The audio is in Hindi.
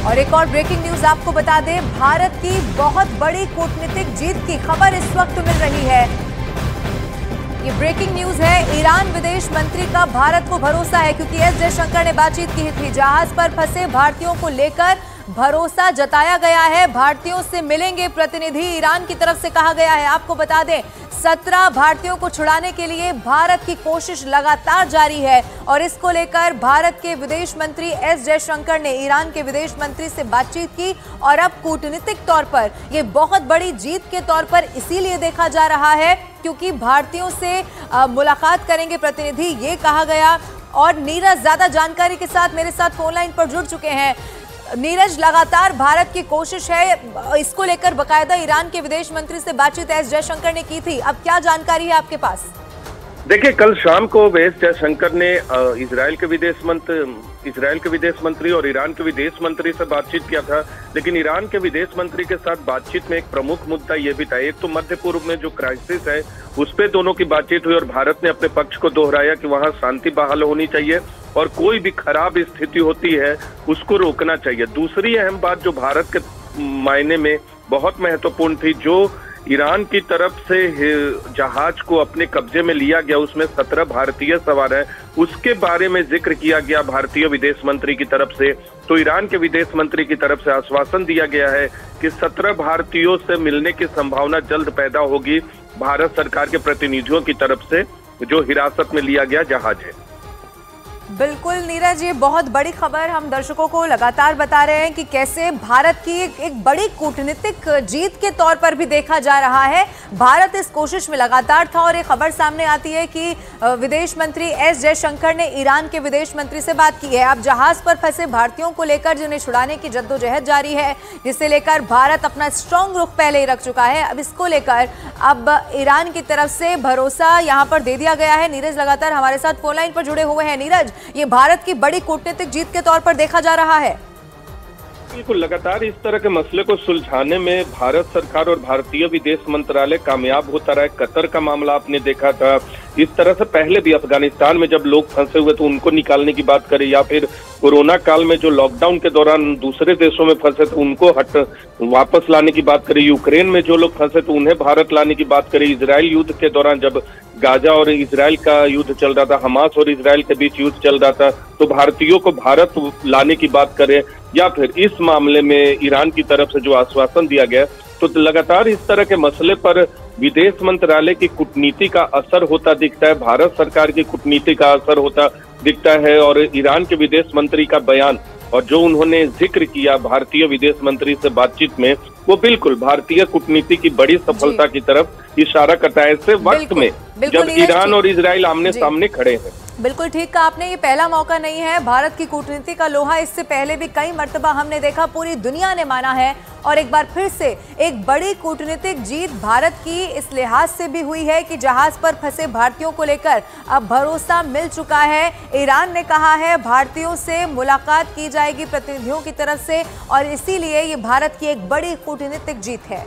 और एक और ब्रेकिंग न्यूज आपको बता दें, भारत की बहुत बड़ी कूटनीतिक जीत की खबर इस वक्त मिल रही है। ये ब्रेकिंग न्यूज है। ईरान विदेश मंत्री का भारत को भरोसा है, क्योंकि एस जयशंकर ने बातचीत की थी। जहाज पर फंसे भारतीयों को लेकर भरोसा जताया गया है। भारतीयों से मिलेंगे प्रतिनिधि, ईरान की तरफ से कहा गया है। आपको बता दें, 17 भारतीयों को छुड़ाने के लिए भारत की कोशिश लगातार जारी है और इसको लेकर भारत के विदेश मंत्री एस जयशंकर ने ईरान के विदेश मंत्री से बातचीत की और अब कूटनीतिक तौर पर यह बहुत बड़ी जीत के तौर पर इसीलिए देखा जा रहा है क्योंकि भारतीयों से मुलाकात करेंगे प्रतिनिधि, ये कहा गया। और नीरज ज्यादा जानकारी के साथ मेरे साथ फोन लाइन पर जुड़ चुके हैं। नीरज, लगातार भारत की कोशिश है, इसको लेकर बकायदा ईरान के विदेश मंत्री से बातचीत एस जयशंकर ने की थी। अब क्या जानकारी है आपके पास? देखिए, कल शाम को एस जयशंकर ने इजराइल के विदेश मंत्री और ईरान के विदेश मंत्री से बातचीत किया था। लेकिन ईरान के विदेश मंत्री के साथ बातचीत में एक प्रमुख मुद्दा ये भी था, एक तो मध्य पूर्व में जो क्राइसिस है उस पे दोनों की बातचीत हुई और भारत ने अपने पक्ष को दोहराया कि वहां शांति बहाल होनी चाहिए और कोई भी खराब स्थिति होती है उसको रोकना चाहिए। दूसरी अहम बात जो भारत के मायने में बहुत महत्वपूर्ण थी, जो ईरान की तरफ से जहाज को अपने कब्जे में लिया गया, उसमें 17 भारतीय सवार हैं, उसके बारे में जिक्र किया गया भारतीय विदेश मंत्री की तरफ से। तो ईरान के विदेश मंत्री की तरफ से आश्वासन दिया गया है कि 17 भारतीयों से मिलने की संभावना जल्द पैदा होगी भारत सरकार के प्रतिनिधियों की तरफ से जो हिरासत में लिया गया जहाज है। बिल्कुल नीरज, ये बहुत बड़ी खबर हम दर्शकों को लगातार बता रहे हैं कि कैसे भारत की एक बड़ी कूटनीतिक जीत के तौर पर भी देखा जा रहा है। भारत इस कोशिश में लगातार था और एक खबर सामने आती है कि विदेश मंत्री एस जयशंकर ने ईरान के विदेश मंत्री से बात की है। अब जहाज पर फंसे भारतीयों को लेकर जिन्हें छुड़ाने की जद्दोजहद जारी है, जिसे लेकर भारत अपना स्ट्रॉन्ग रुख पहले ही रख चुका है। अब इसको लेकर अब ईरान की तरफ से भरोसा यहां पर दे दिया गया है। नीरज लगातार हमारे साथ फोन लाइन पर जुड़े हुए हैं। नीरज, ये भारत की बड़ी कूटनीतिक जीत के तौर पर देखा जा रहा है। बिल्कुल, लगातार इस तरह के मसले को सुलझाने में भारत सरकार और भारतीय विदेश मंत्रालय कामयाब होता रहा है। कतर का मामला आपने देखा था, इस तरह से पहले भी अफगानिस्तान में जब लोग फंसे हुए तो उनको निकालने की बात करें, या फिर कोरोना काल में जो लॉकडाउन के दौरान दूसरे देशों में फंसे थे उनको वापस लाने की बात करें, यूक्रेन में जो लोग फंसे थे उन्हें भारत लाने की बात करें, इजराइल युद्ध के दौरान जब गाजा और इजराइल का युद्ध चल रहा था, हमास और इजराइल के बीच युद्ध चल रहा था, तो भारतीयों को भारत लाने की बात करें, या फिर इस मामले में ईरान की तरफ से जो आश्वासन दिया गया, तो लगातार इस तरह के मसले पर विदेश मंत्रालय की कूटनीति का असर होता दिखता है, भारत सरकार की कूटनीति का असर होता दिखता है। और ईरान के विदेश मंत्री का बयान और जो उन्होंने जिक्र किया भारतीय विदेश मंत्री से बातचीत में, वो बिल्कुल भारतीय कूटनीति की बड़ी सफलता की तरफ इशारा करता है ऐसे वक्त में जब ईरान और इजराइल आमने सामने खड़े हैं। बिल्कुल ठीक कहा आपने, ये पहला मौका नहीं है। भारत की कूटनीति का लोहा इससे पहले भी कई मर्तबा हमने देखा, पूरी दुनिया ने माना है और एक बार फिर से एक बड़ी कूटनीतिक जीत भारत की इस लिहाज से भी हुई है कि जहाज पर फंसे भारतीयों को लेकर अब भरोसा मिल चुका है। ईरान ने कहा है भारतीयों से मुलाकात की जाएगी प्रतिनिधियों की तरफ से और इसीलिए ये भारत की एक बड़ी कूटनीतिक जीत है।